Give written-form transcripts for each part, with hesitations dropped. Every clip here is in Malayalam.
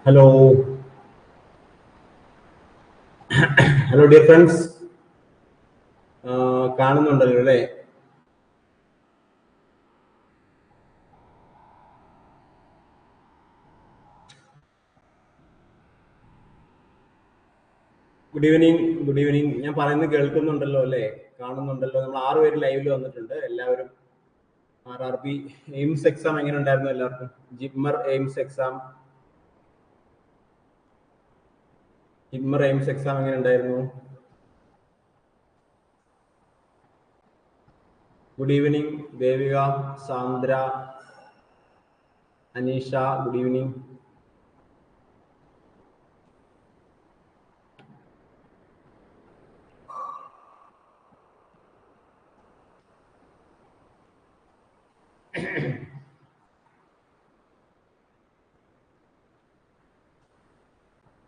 Hello, hello, dear friends. കാണുന്നുണ്ടല്ലോ അല്ലേ? Good evening, good evening. ഞാൻ പറയുന്നത് കേൾക്കുന്നുണ്ടല്ലോ അല്ലേ? കാണുന്നുണ്ടല്ലോ. നമ്മൾ 6 പേര് ലൈവിൽ വന്നിട്ടുണ്ട്. എല്ലാവരും RRB എയിംസ് എക്സാം എങ്ങനെ ഉണ്ടായിരുന്നു എല്ലാവർക്കും? ജിമ്മർ എയിംസ് എക്സാം എങ്ങനെ ഉണ്ടായിരുന്നു? Good evening Devika, Sandra, Aneesha. Good evening.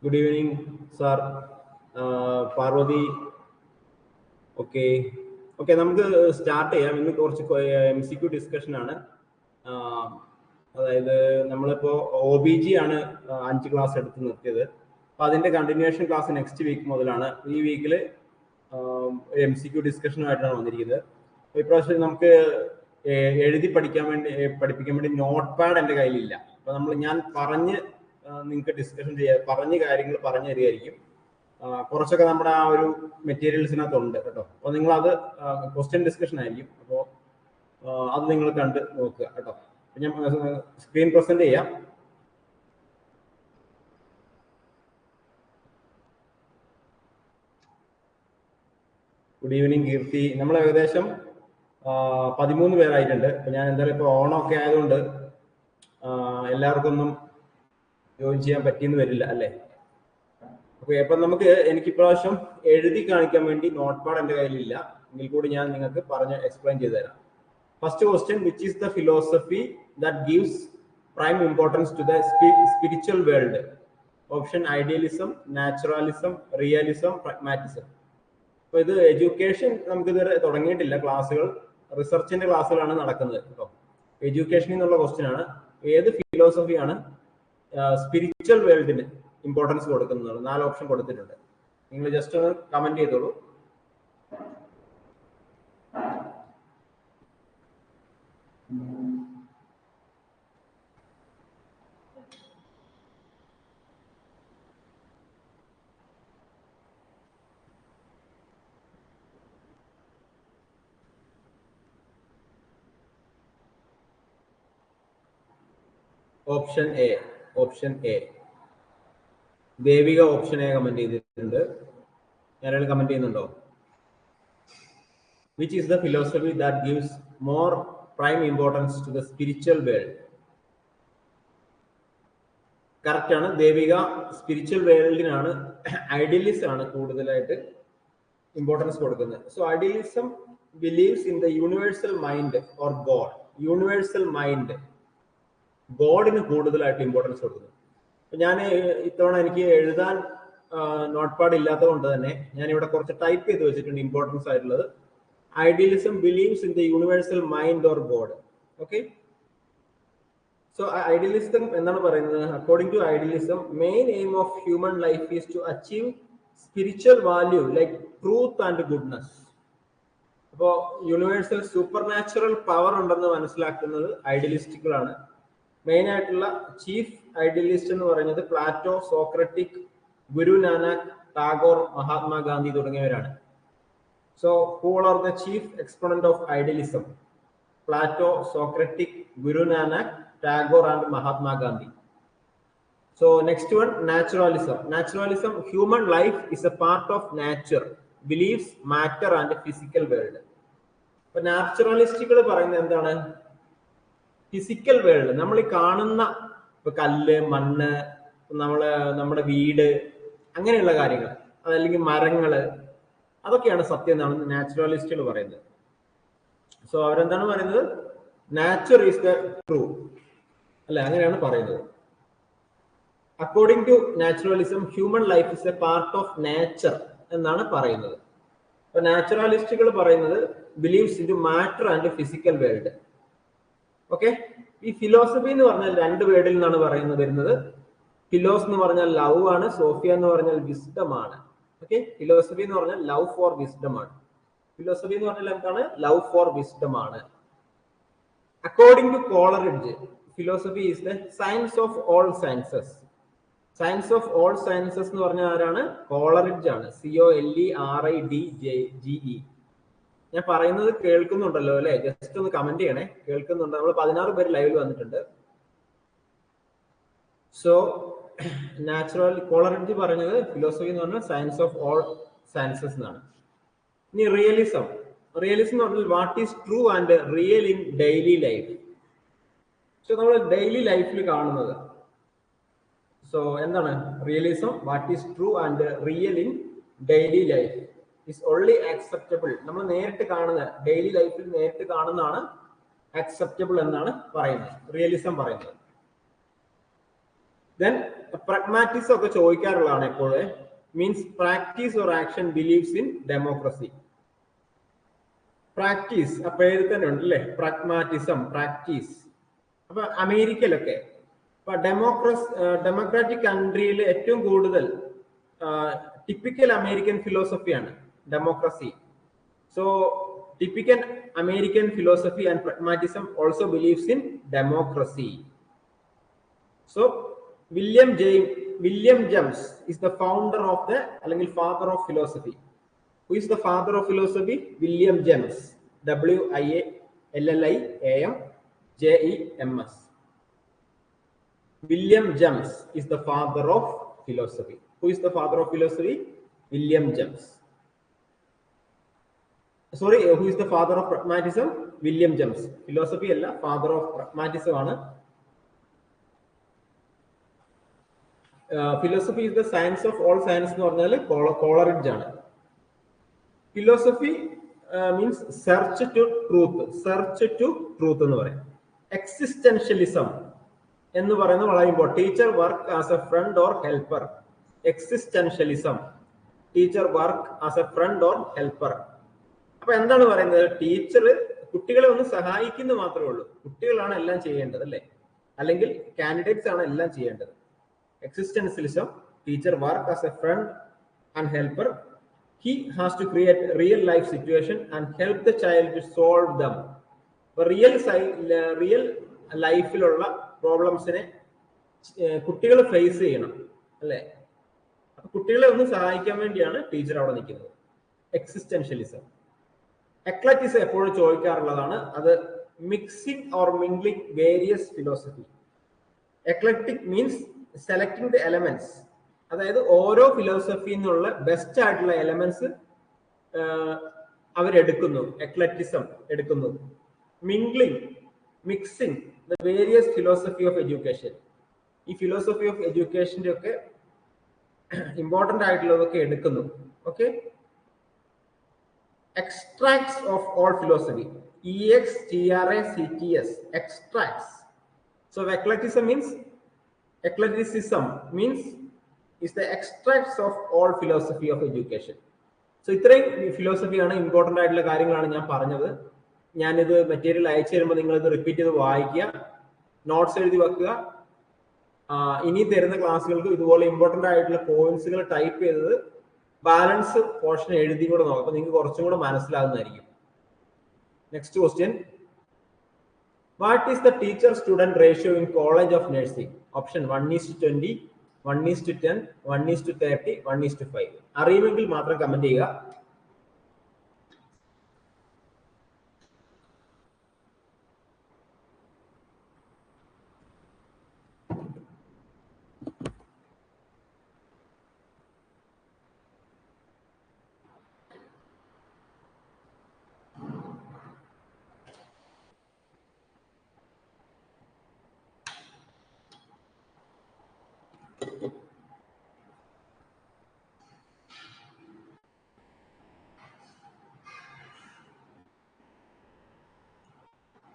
Good evening sir. Parvathi. Okay okay, നമുക്ക് സ്റ്റാർട്ട് ചെയ്യാം. ഇന്ന് കുറച്ച് MCQ ഡിസ്കഷൻ ആണ്. അതായത് നമ്മളിപ്പോ OBG ആണ് 5 ക്ലാസ് എടുത്ത് നിർത്തിയത്. അപ്പൊ അതിന്റെ കണ്ടിന്യൂഷൻ ക്ലാസ് നെക്സ്റ്റ് വീക്ക് മുതലാണ്. ഈ വീക്കിൽ MCQ ഡിസ്കഷനുമായിട്ടാണ് വന്നിരിക്കുന്നത്. ഇപ്രാവശ്യം നമുക്ക് എഴുതി പഠിപ്പിക്കാൻ വേണ്ടി നോട്ട് പാഡ് എൻ്റെ കയ്യിലില്ല. അപ്പൊ ഞാൻ നിങ്ങൾക്ക് ഡിസ്കഷൻ പറഞ്ഞ കാര്യങ്ങൾ പറഞ്ഞു തരികയായിരിക്കും. കുറച്ചൊക്കെ നമ്മുടെ ആ ഒരു മെറ്റീരിയൽസിനകത്തുണ്ട് കേട്ടോ. അപ്പോൾ നിങ്ങൾ അത് ക്വസ്റ്റ്യൻ ഡിസ്കഷൻ ആയിരിക്കും. അപ്പോൾ അത് നിങ്ങൾ കണ്ട് നോക്കുക കേട്ടോ. ഞാൻ സ്ക്രീൻ പ്രസന്റ് ചെയ്യാം. ഗുഡ് ഈവനിങ് കീർത്തി. നമ്മൾ ഏകദേശം 13 പേരായിട്ടുണ്ട്. അപ്പൊ ഞാൻ എന്തായാലും ഇപ്പൊ ഓണമൊക്കെ ആയതുകൊണ്ട് എല്ലാവർക്കും ഒന്നും ജോയിൻ ചെയ്യാൻ പറ്റിയെന്ന് വരില്ല അല്ലേ? ഓക്കെ, അപ്പൊ എനിക്ക് ഇപ്രാവശ്യം എഴുതി കാണിക്കാൻ വേണ്ടി നോട്ട് പാഡ് എൻ്റെ കയ്യിലില്ല. എങ്കിൽ കൂടി ഞാൻ നിങ്ങൾക്ക് എക്സ്പ്ലെയിൻ ചെയ്തു തരാം. First question, which is the philosophy that gives prime importance to the spiritual world? Option idealism, naturalism, realism, pragmatism. അപ്പൊ ഇത് എഡ്യൂക്കേഷൻ നമുക്കിതുവരെ തുടങ്ങിയിട്ടില്ല. ക്ലാസ്സുകൾ റിസർച്ചിന്റെ ക്ലാസ്സുകളാണ് നടക്കുന്നത് കേട്ടോ. എഡ്യൂക്കേഷനിൽ നിന്നുള്ള ക്വസ്റ്റ്യൻ ആണ്. ഏത് ഫിലോസഫിയാണ് സ്പിരിച്വൽ വേൾഡിന് ഇമ്പോർട്ടൻസ് കൊടുക്കുന്നത്? 4 ഓപ്ഷൻ കൊടുത്തിട്ടുണ്ട്. നിങ്ങൾ ജസ്റ്റ് ഒന്ന് കമന്റ് ചെയ്തോളൂ. Option A. Devika option A comment ചെയ്തിട്ടുണ്ട്. ഞാനൊരു കമന്റ് ചെയ്യുന്നുണ്ടോ? Which is the philosophy that gives more prime importance to the spiritual world? Correct ആണ് ദേവിക. സ്പിരിച്വൽ വേൾഡിനാണ്, ഐഡിയലിസം ആണ് കൂടുതലായിട്ട് ഇമ്പോർട്ടൻസ് കൊടുക്കുന്നത്. So idealism believes in the universal mind or god. Universal mind, ഗോഡിന് കൂടുതലായിട്ട് ഇമ്പോർട്ടൻസ് കൊടുക്കുന്നു. ഞാൻ ഇത്തവണ എനിക്ക് എഴുതാൻ നോട്ട് പാഡ് ഇല്ലാത്തത് കൊണ്ട് തന്നെ ഞാൻ ഇവിടെ കുറച്ച് ടൈപ്പ് ചെയ്ത് വെച്ചിട്ടുണ്ട് ഇമ്പോർട്ടൻസ് ആയിട്ടുള്ളത്. Idealism believes in the universal mind or God. Okay, so idealism എന്താണ് പറയുന്നത്? According to idealism, main aim of human life is to achieve spiritual value like truth and goodness. അപ്പോ യൂണിവേഴ്സൽ സൂപ്പർ നാച്ചുറൽ പവർ ഉണ്ടെന്ന് മനസ്സിലാക്കുന്നത് ഐഡിയലിസ്റ്റുകളാണ്. മെയിൻ ആയിട്ടുള്ള ചീഫ് ഐഡിയലിസ്റ്റ് എന്ന് പറയുന്നത് പ്ലാറ്റോ, സോക്രട്ടിക്, ഗുരു നാനാക്ക്, ടാഗോർ, മഹാത്മാഗാന്ധി തുടങ്ങിയവരാണ്. So who are the chief exponent of idealism? Plato, Socratic, Guru Nanak, Tagore and Mahatma Gandhi. So next one, naturalism. Naturalism, human life is a part of nature, believes matter and physical world. അപ്പൊ നാച്ചുറലിസ്റ്റുകൾ പറയുന്നത് എന്താണ്? ഫിസിക്കൽ വേൾഡ്, നമ്മൾ ഈ കാണുന്ന ഇപ്പൊ കല്ല്, മണ്ണ്, നമ്മുടെ വീട്, അങ്ങനെയുള്ള കാര്യങ്ങൾ, അതല്ലെങ്കിൽ മരങ്ങള്, അതൊക്കെയാണ് സത്യം എന്നാണ് നാച്ചുറലിസ്റ്റുകൾ പറയുന്നത്. സോ അവരെന്താണ് പറയുന്നത്? നാച്ചർ ഈസ് ദ ട്രൂ അല്ലെ, അങ്ങനെയാണ് പറയുന്നത്. According to naturalism, human life is a part of nature എന്നാണ് പറയുന്നത്. അപ്പൊ നാച്ചുറലിസ്റ്റുകൾ പറയുന്നത് believes in to matter and physical world. Okay, ഈ ഫിലോസഫി എന്ന് പറഞ്ഞാൽ 2 വേർഡിൽ നിന്നാണ് വരുന്നത്. ഫിലോസ് എന്ന് പറഞ്ഞാൽ ലവ് ആണ്, സോഫിയ എന്ന് പറഞ്ഞാൽ വിസ്ഡം ആണ്. ഓക്കെ, ഫിലോസഫി എന്ന് പറഞ്ഞാൽ ലവ് ഫോർ വിസ്ഡം ആണ്. ഫിലോസഫി എന്ന് പറഞ്ഞാൽ എന്താണ്? ലവ് ഫോർ വിസ്ഡം ആണ്. According to Coleridge, philosophy is the science of all sciences. Science of all sciences എന്ന് പറഞ്ഞാൽ ആരാണ്? കോളറിഡ്ജ് ആണ്. COLERIDGE. ഞാൻ പറയുന്നത് കേൾക്കുന്നുണ്ടല്ലോ അല്ലെ? ജസ്റ്റ് ഒന്ന് കമന്റ് ചെയ്യണേ. കേൾക്കുന്നുണ്ട്. നമ്മൾ 16 പേര് ലൈവിൽ വന്നിട്ടുണ്ട്. സോ നാച്ചുറൽ കോളറിഡ്ജ് പറഞ്ഞത് ഫിലോസഫി എന്ന് പറഞ്ഞാൽ സയൻസ് ഓഫ് ഓൾ സയൻസസ് എന്നാണ്. ഇനി റിയലിസം. റിയലിസം എന്ന് പറഞ്ഞാൽ what is true and real in daily life. So നമ്മൾ ഡെയിലി ലൈഫിൽ കാണുന്നത്. സോ എന്താണ് realism? What is true and real in daily life is only acceptable. നമ്മൾ നേരിട്ട് കാണുന്ന ഡെയിലി ലൈഫിൽ നേരിട്ട് കാണുന്നതാണ് ആക്സെപ്റ്റബിൾ എന്നാണ് പറയുന്നത്, റിയലിസം പറയുന്നത്. ദെൻ പ്രഗ്മാറ്റിസം ഒക്കെ ചോദിക്കാറുള്ളതാണ് എപ്പോഴും. Means practice or action believes in democracy. Practice ആ പേര് തന്നെ ഉണ്ട് അല്ലേ? Pragmatism, practice. അപ്പൊ അമേരിക്കയിലൊക്കെ ഇപ്പൊ ഡെമോക്രാറ്റിക് കൺട്രിയിൽ ഏറ്റവും കൂടുതൽ ടിപ്പിക്കൽ അമേരിക്കൻ ഫിലോസഫിയാണ് democracy. So typical American philosophy and pragmatism also believes in democracy. So William James is the founder of the അല്ലെങ്കിൽ father of philosophy. Who is the father of philosophy? William James. WILLIAMJEMS. William James is the father of philosophy. Who is the father of philosophy? William James. Sorry, who is the father of pragmatism? William James. Philosophy അല്ല, father of pragmatism ആണ്. Philosophy is the science of all science എന്ന് പറഞ്ഞാൽ കോളറിഡ്ജ് ആണ്. Philosophy means search to truth എന്ന് പറയും. എക്സിസ്റ്റൻഷ്യലിസം എന്ന് പറയുന്നത് വളരെ important. Teacher work as a friend or helper. Existentialism, teacher work as a friend or helper. അപ്പൊ എന്താണ് പറയുന്നത്? ടീച്ചർ കുട്ടികളെ ഒന്ന് സഹായിക്കുന്നത് മാത്രമേ ഉള്ളൂ. കുട്ടികളാണ് എല്ലാം ചെയ്യേണ്ടത് അല്ലേ? അല്ലെങ്കിൽ കാൻഡിഡേറ്റ്സ് ആണ് എല്ലാം ചെയ്യേണ്ടത്. Existentialism, teacher work as a friend and helper. He has to create real life situation and help the child to solve them. real ലൈഫിലുള്ള പ്രോബ്ലംസിനെ കുട്ടികൾ ഫേസ് ചെയ്യണം അല്ലേ? കുട്ടികളെ ഒന്ന് സഹായിക്കാൻ വേണ്ടിയാണ് ടീച്ചർ അവിടെ നിൽക്കുന്നത്. എക്സിസ്റ്റൻഷ്യലിസം. എക്ലറ്റിസം എപ്പോഴും ചോദിക്കാറുള്ളതാണ്. അത് mixing or mingling various philosophy. Eclectic means selecting the elements. അതായത് ഓരോ ഫിലോസഫിയിൽ നിന്നുള്ള ബെസ്റ്റ് ആയിട്ടുള്ള എലമെന്റ്സ് അവരെടുക്കുന്നു. എക്ലറ്റിസം എടുക്കുന്നു. Mixing the various philosophy of education. ഈ ഫിലോസഫി ഓഫ് എഡ്യൂക്കേഷന്റെ ഒക്കെ ഇമ്പോർട്ടന്റ് ആയിട്ടുള്ളതൊക്കെ എടുക്കുന്നു. Okay. Extracts of all philosophy. EXTRACTS. Extracts. So eclecticism means is the extracts of all philosophy of education. So ഇത്രയും ഫിലോസഫിയാണ്, ഇമ്പോർട്ടന്റ് ആയിട്ടുള്ള കാര്യങ്ങളാണ് ഞാൻ പറഞ്ഞത്. ഞാനിത് മെറ്റീരിയൽ അയച്ചു തരുമ്പോൾ നിങ്ങൾ ഇത് റിപ്പീറ്റ് ചെയ്ത് വായിക്കുക, നോട്ട്സ് എഴുതി വെക്കുക. ഇനി തരുന്ന ക്ലാസ്സുകൾക്ക് ഇതുപോലെ ഇമ്പോർട്ടന്റ് ആയിട്ടുള്ള പോയിന്റ്സുകൾ ടൈപ്പ് ചെയ്തത് ബാലൻസ് പോർഷൻ എഴുതി കൂടെ നോക്കാം. അപ്പൊ നിങ്ങൾക്ക് കുറച്ചും കൂടെ മനസ്സിലാകുന്നതായിരിക്കും. Next question. What is the teacher-student ratio in College of Nursing? Option 1:20, 1:10, 1:30, 1:5. അറിയുമെങ്കിൽ മാത്രം കമന്റ് ചെയ്യുക.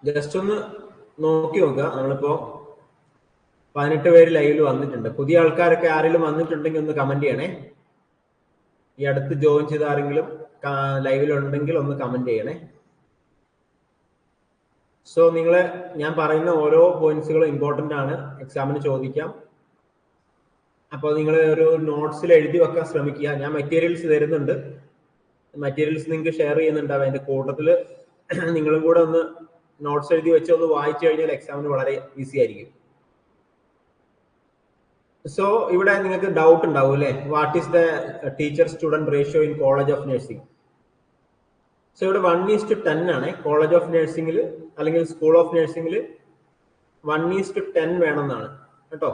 ജസ്റ്റ് ഒന്ന് നോക്കി നോക്കുക. നമ്മളിപ്പോ 18 പേര് ലൈവിൽ വന്നിട്ടുണ്ട്. പുതിയ ആൾക്കാരൊക്കെ ആരെങ്കിലും വന്നിട്ടുണ്ടെങ്കിൽ ഒന്ന് കമന്റ് ചെയ്യണേ. ഈ അടുത്ത് ജോയിൻ ചെയ്ത ആരെങ്കിലും ലൈവിൽ ഉണ്ടെങ്കിൽ ഒന്ന് കമന്റ് ചെയ്യണേ. സോ നിങ്ങളെ ഞാൻ പറയുന്ന ഓരോ പോയിന്റ്സുകളും ഇമ്പോർട്ടന്റ് ആണ്, എക്സാമിന് ചോദിക്കാം. അപ്പോൾ നിങ്ങൾ ഒരു നോട്ട്സിൽ എഴുതി വെക്കാൻ ശ്രമിക്കുക. ഞാൻ മെറ്റീരിയൽസ് തരുന്നുണ്ട്, മെറ്റീരിയൽസ് നിങ്ങൾക്ക് ഷെയർ ചെയ്യുന്നുണ്ടാവും. അതിന്റെ കൂട്ടത്തിൽ നിങ്ങളും കൂടെ ഒന്ന് നോട്ട്സ് എഴുതി വെച്ച് ഒന്ന് വായിച്ചു കഴിഞ്ഞാൽ എക്സാമിന് വളരെ ഈസി ആയിരിക്കും. സോ ഇവിടെ നിങ്ങൾക്ക് ഡൗട്ട് ഉണ്ടാവും അല്ലേ, what is the teacher student ratio in college of nursing? So ഇവിടെ 1:10 ആണ് കോളേജ് ഓഫ് നഴ്സിംഗിൽ അല്ലെങ്കിൽ സ്കൂൾ ഓഫ് നഴ്സിംഗിൽ 1:10 വേണമെന്നാണ് കേട്ടോ.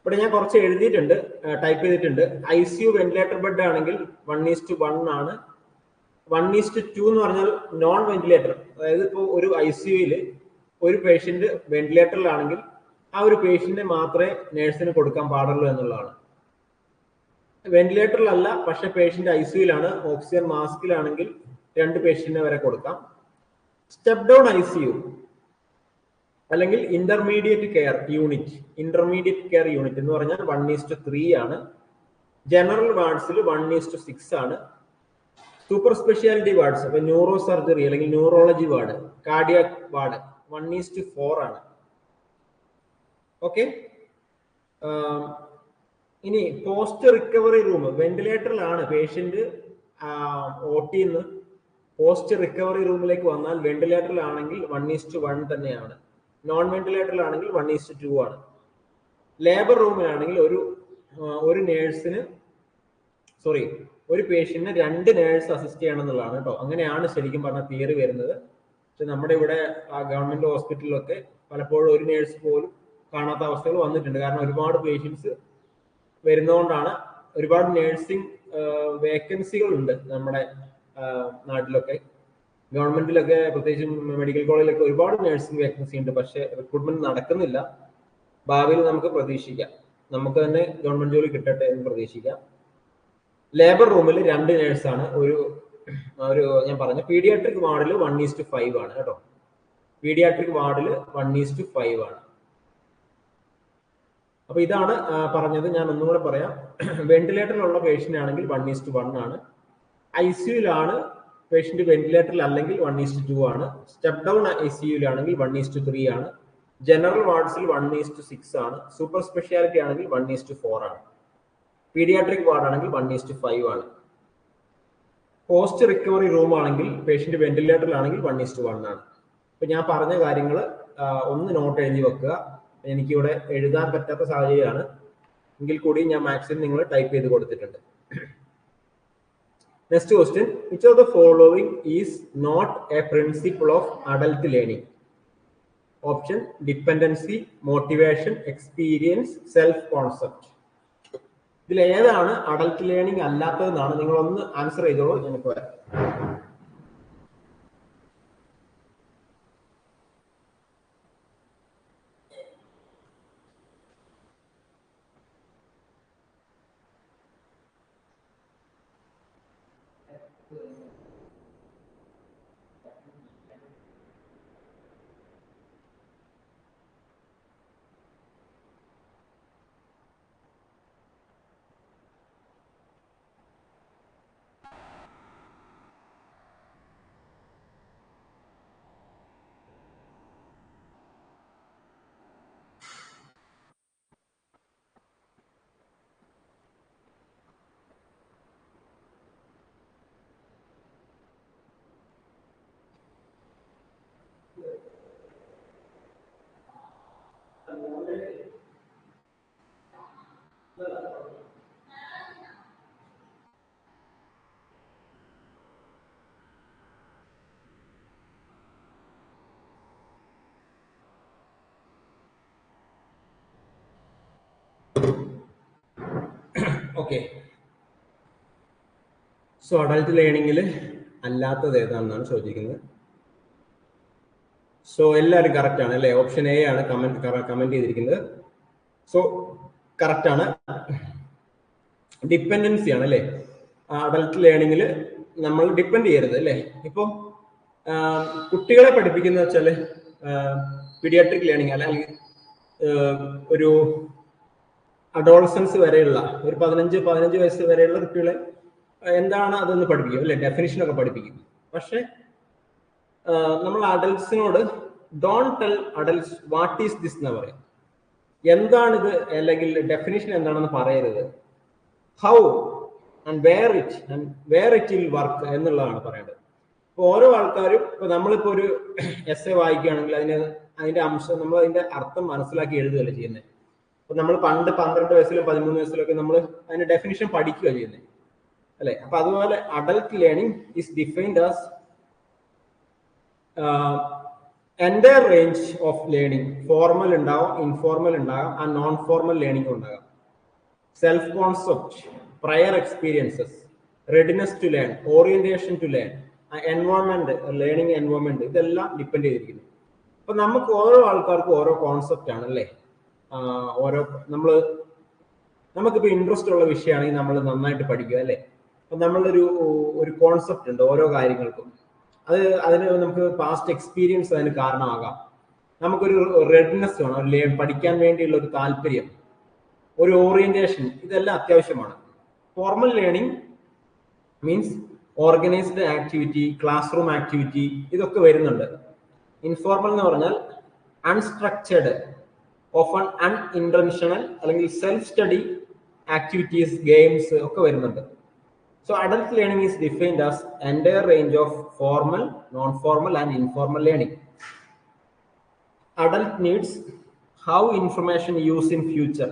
ഇവിടെ ഞാൻ കുറച്ച് എഴുതിയിട്ടുണ്ട്, ടൈപ്പ് ചെയ്തിട്ടുണ്ട്. ICU വെന്റിലേറ്റർ ബെഡ് ആണെങ്കിൽ 1:1 ആണ്. 1:2 എന്ന് പറഞ്ഞാൽ നോൺ വെന്റിലേറ്റർ, അതായത് ഇപ്പോൾ ഒരു ICUയിൽ ഒരു പേഷ്യന്റ് വെന്റിലേറ്ററിലാണെങ്കിൽ ആ ഒരു പേഷ്യന്റിനെ മാത്രമേ നേഴ്സിന് കൊടുക്കാൻ പാടുള്ളൂ എന്നുള്ളതാണ്. വെന്റിലേറ്ററിലല്ല പക്ഷെ പേഷ്യന്റ് ICUയിലാണ്, ഓക്സിജൻ മാസ്കിലാണെങ്കിൽ 2 പേഷ്യന്റിനെ വരെ കൊടുക്കാം. സ്റ്റെപ്പ് ഡൗൺ ICU അല്ലെങ്കിൽ intermediate care unit, intermediate care unit എന്ന് പറഞ്ഞാൽ 1:3 ആണ്. ജനറൽ വാർഡ്സിൽ 1:6 ആണ്. സൂപ്പർ സ്പെഷ്യാലിറ്റി വാർഡ്സ്, അപ്പൊ ന്യൂറോ സർജറി അല്ലെങ്കിൽ ന്യൂറോളജി വാർഡ്, കാർഡിയാക് വാർഡ് 1:4 ആണ്. ഓക്കെ. ഇനി പോസ്റ്റ് റിക്കവറി റൂം, വെന്റിലേറ്ററിലാണ് പേഷ്യന്റ് OT-ന്ന് പോസ്റ്റ് റിക്കവറി റൂമിലേക്ക് വന്നാൽ വെന്റിലേറ്ററിലാണെങ്കിൽ 1:1 തന്നെയാണ്. നോൺ വെന്റിലേറ്ററിലാണെങ്കിൽ 1:2 ആണ്. ലേബർ റൂമിലാണെങ്കിൽ ഒരു നേഴ്സിന് ഒരു പേഷ്യന്റിന് 2 നേഴ്സ് അസിസ്റ്റ് ചെയ്യണം എന്നുള്ളതാണ് കേട്ടോ. അങ്ങനെയാണ് ശരിക്കും പറഞ്ഞ തിയറി വരുന്നത്. പക്ഷെ നമ്മുടെ ഇവിടെ ഗവൺമെന്റ് ഹോസ്പിറ്റലിലൊക്കെ പലപ്പോഴും ഒരു നേഴ്സ് പോലും കാണാത്ത അവസ്ഥകൾ വന്നിട്ടുണ്ട്. കാരണം ഒരുപാട് പേഷ്യൻസ് വരുന്നതുകൊണ്ടാണ്. ഒരുപാട് നേഴ്സിംഗ് വേക്കൻസികൾ ഉണ്ട് നമ്മുടെ നാട്ടിലൊക്കെ. ഗവൺമെന്റിലൊക്കെ പ്രത്യേകിച്ചും മെഡിക്കൽ കോളേജിലൊക്കെ ഒരുപാട് നേഴ്സിംഗ് വേക്കൻസി ഉണ്ട്, പക്ഷെ റിക്രൂട്ട്മെന്റ് നടക്കുന്നില്ല. ഭാവിയിൽ നമുക്ക് പ്രതീക്ഷിക്കാം, നമുക്ക് തന്നെ ഗവൺമെന്റ് ജോലി കിട്ടട്ടെ എന്ന് പ്രതീക്ഷിക്കാം. ലേബർ റൂമിൽ 2 നേഴ്സാണ്. ഞാൻ പറഞ്ഞ പീഡിയാട്രിക് വാർഡിൽ 1:5 ആണ് കേട്ടോ. പീഡിയാട്രിക് വാർഡിൽ 1:5 ആണ്. അപ്പൊ ഇതാണ് പറഞ്ഞത്. ഞാൻ ഒന്നുകൂടെ പറയാം. വെന്റിലേറ്ററിലുള്ള പേഷ്യന്റ് ആണെങ്കിൽ 1:1 ആണ്. ICUയിലാണ് പേഷ്യന്റ് വെന്റിലേറ്ററിൽ അല്ലെങ്കിൽ 1:2 ആണ്. സ്റ്റെപ്പ് ഡൗൺ ICUയിലാണെങ്കിൽ 1:3 ആണ്. ജനറൽ വാർഡ്സിൽ 1:6 ആണ്. സൂപ്പർ സ്പെഷ്യാലിറ്റി ആണെങ്കിൽ 1:4 ആണ്. പീഡിയാട്രിക് വാർഡ് ആണെങ്കിൽ 1:5 ആണ്. പോസ്റ്റ് റിക്കവറി റൂം ആണെങ്കിൽ പേഷ്യന്റ് വെന്റിലേറ്ററിലാണെങ്കിൽ 1:1 ആണ്. അപ്പൊ ഞാൻ പറഞ്ഞ കാര്യങ്ങൾ ഒന്ന് നോട്ട് എഴുതി വെക്കുക. എനിക്കിവിടെ എഴുതാൻ പറ്റാത്ത സാഹചര്യമാണ്, എങ്കിൽ കൂടി ഞാൻ മാക്സിമം നിങ്ങൾ ടൈപ്പ് ചെയ്ത് കൊടുത്തിട്ടുണ്ട്. Next question, which of the following is not a principle of adult learning? Option dependency, motivation, experience, self concept. ഇതിൽ ഏതാണ് അഡൽട്ട് ലേണിംഗ് അല്ലാത്തതെന്നാണ്. നിങ്ങളൊന്ന് ആൻസർ ചെയ്തോളൂ. എനിക്ക് വരാം. ഓക്കെ. സോ അഡൽട്ട് ലേണിംഗിൽ അല്ലാത്തത് ഏതാണെന്നാണ് ചോദിക്കുന്നത്. സോ എല്ലാവരും കറക്റ്റ് ആണ് അല്ലേ? ഓപ്ഷൻ എ ആണ് കമന്റ് ചെയ്തിരിക്കുന്നത്. സോ കറക്റ്റ് ആണ്. ഡിപ്പെൻഡൻസി ആണ് അല്ലേ? അഡൽട്ട് ലേണിംഗിൽ നമ്മൾ ഡിപ്പെൻഡ് ചെയ്യരുത് അല്ലേ? ഇപ്പം കുട്ടികളെ പഠിപ്പിക്കുന്ന വെച്ചാല് പീഡിയാട്രിക് ലേണിംഗ് അല്ലെങ്കിൽ ഒരു അഡോളസൻസ് വരെയുള്ള ഒരു 15 വയസ്സ് വരെയുള്ള കുട്ടികളെ എന്താണ് അതൊന്ന് പഠിപ്പിക്കും അല്ലെ? ഡെഫിനിഷനൊക്കെ പഠിപ്പിക്കും. പക്ഷെ നമ്മൾ അഡൽട്സിനോട് don't tell adults what is this എന്ന് പറയാം. എന്താണിത് അല്ലെങ്കിൽ ഡെഫിനിഷൻ എന്താണെന്ന് പറയരുത്. How and where it will work എന്നുള്ളതാണ് പറയേണ്ടത്. ഇപ്പൊ ഓരോ ആൾക്കാരും ഇപ്പൊ നമ്മളിപ്പോ ഒരു എസ്സേ വായിക്കുകയാണെങ്കിൽ അതിന്റെ അംശം നമ്മൾ അതിന്റെ അർത്ഥം മനസ്സിലാക്കി എഴുതുകയല്ലേ ചെയ്യുന്നത്. അപ്പൊ നമ്മൾ പണ്ട് 12 വയസ്സിലും 13 വയസ്സിലും ഒക്കെ നമ്മൾ അതിന്റെ ഡെഫിനിഷൻ പഠിക്കുക ചെയ്യുന്നത് അല്ലെ. അപ്പൊ അതുപോലെ adult learning is defined as entire range of learning. Formal ഉണ്ടാവാം, ഇൻഫോർമൽ ഉണ്ടാകാം, ആ നോൺ ഫോർമൽ ലേണിംഗ് ഉണ്ടാകാം. Self concept, prior experiences, readiness to learn, orientation to learn, environment, learning environment, ഇതെല്ലാം ഡിപ്പെൻഡ് ചെയ്തിരിക്കുന്നു. അപ്പൊ നമുക്ക് ഓരോ ആൾക്കാർക്കും ഓരോ കോൺസെപ്റ്റ് ആണ് അല്ലേ. ഓരോ നമുക്കിപ്പോ ഇൻട്രസ്റ്റ് ഉള്ള വിഷയമാണെങ്കിൽ നമ്മൾ നന്നായിട്ട് പഠിക്കുക അല്ലേ. അപ്പൊ നമ്മളൊരു കോൺസെപ്റ്റ് ഉണ്ട് ഓരോ കാര്യങ്ങൾക്കും. അതിന് നമുക്ക് പാസ്റ്റ് എക്സ്പീരിയൻസ് അതിന് കാരണമാകാം. നമുക്കൊരു റെഡിനെസ് വേണം, പഠിക്കാൻ വേണ്ടിയുള്ള ഒരു താല്പര്യം, ഒരു ഓറിയന്റേഷൻ, ഇതെല്ലാം അത്യാവശ്യമാണ്. Formal learning means organised activity, class room activity, ഇതൊക്കെ വരുന്നുണ്ട്. ഇൻഫോർമൽ എന്ന് പറഞ്ഞാൽ അൺസ്ട്രക്ചേർഡ്, ഓഫൺ അൺഇൻറ്റൻഷണൽ അല്ലെങ്കിൽ സെൽഫ് സ്റ്റഡി ആക്ടിവിറ്റീസ്, ഗെയിംസ് ഒക്കെ വരുന്നുണ്ട്. So adult learning is defined as entire range of formal, non-formal and informal learning. Adult needs how information used in future.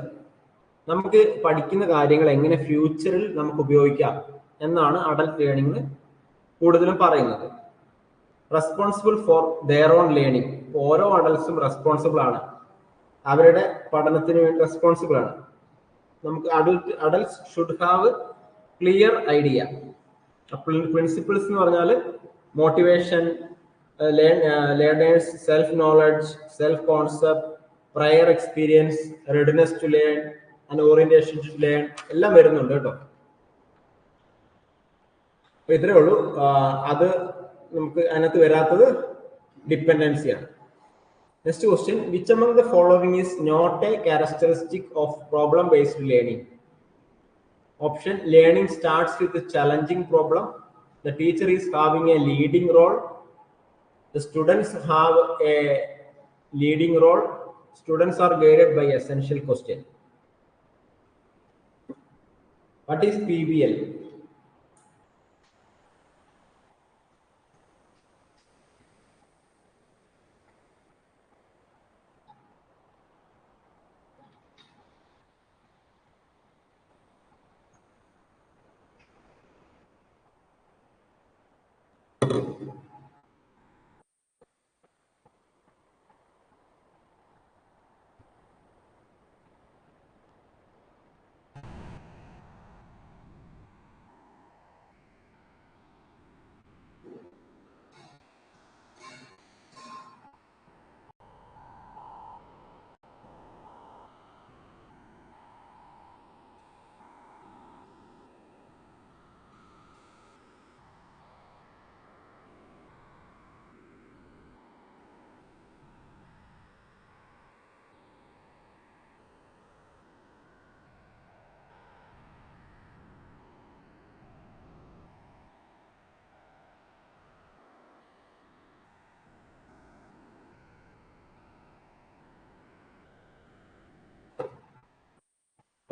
നമുക്ക് പഠിക്കുന്ന കാര്യങ്ങൾ എങ്ങനെ ഫ്യൂച്ചറിൽ നമുക്ക് ഉപയോഗിക്കാം എന്നാണ് അഡൽട്ട് ലേണിംഗ് കൂടുതലും പറയുന്നത്. Responsible for their own learning. ഓരോ അഡൽട്സും റെസ്പോൺസിബിൾ ആണ്, അവരുടെ പഠനത്തിന് വേണ്ടി റെസ്പോൺസിബിൾ ആണ്. നമുക്ക് adults should have clear idea. Principles എന്ന് പറഞ്ഞാൽ motivation, learners, self knowledge, self concept, prior experience, readiness to learn and orientation to learn എല്ലാം വരുന്നുണ്ട് കേട്ടോ. അപ്പൊ ഇത്രേ ഉള്ളൂ. അത് നമുക്ക് അതിനകത്ത് വരാത്തത് ഡിപ്പെൻഡൻസിയാണ്. Next question, which among the following is not a characteristic of problem based learning? Option: learning starts with a challenging problem. The teacher is having a leading role. The students have a leading role. Students are guided by essential question. What is PBL?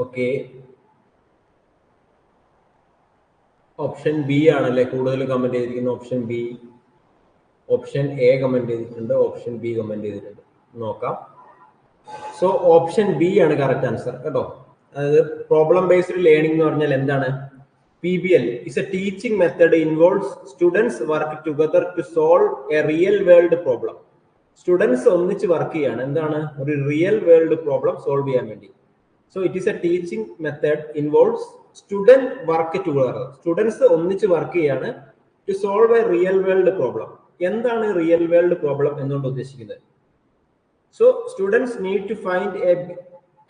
Okay, option B ആണല്ലേ കൂടുതൽ കമന്റ് ചെയ്തിരിക്കുന്നത്. Option B. Option A comment ചെയ്തിട്ടുണ്ട്, ഓപ്ഷൻ ബി കമന്റ് ചെയ്തിട്ടുണ്ട്. നോക്കാം. സോ ഓപ്ഷൻ ബി ആണ് കറക്റ്റ് ആൻസർ കേട്ടോ. അതായത് പ്രോബ്ലം ബേസ്ഡ് ലേണിംഗ് എന്ന് പറഞ്ഞാൽ എന്താണ്? PBL is a teaching method involves students work together to solve a real world problem. Students ഒന്നിച്ച് വർക്ക് ചെയ്യാണ്, എന്താണ്? ഒരു റിയൽ വേൾഡ് പ്രോബ്ലം സോൾവ് ചെയ്യാൻ വേണ്ടി. So it is a teaching method involves student work together. Students ഒന്നിച്ച് വർക്ക് ചെയ്യാണ് to solve a real world problem. എന്താണ് റിയൽ വേൾഡ് പ്രോബ്ലം എന്നുകൊണ്ട് ഉദ്ദേശിക്കുന്നത്? So students need to find a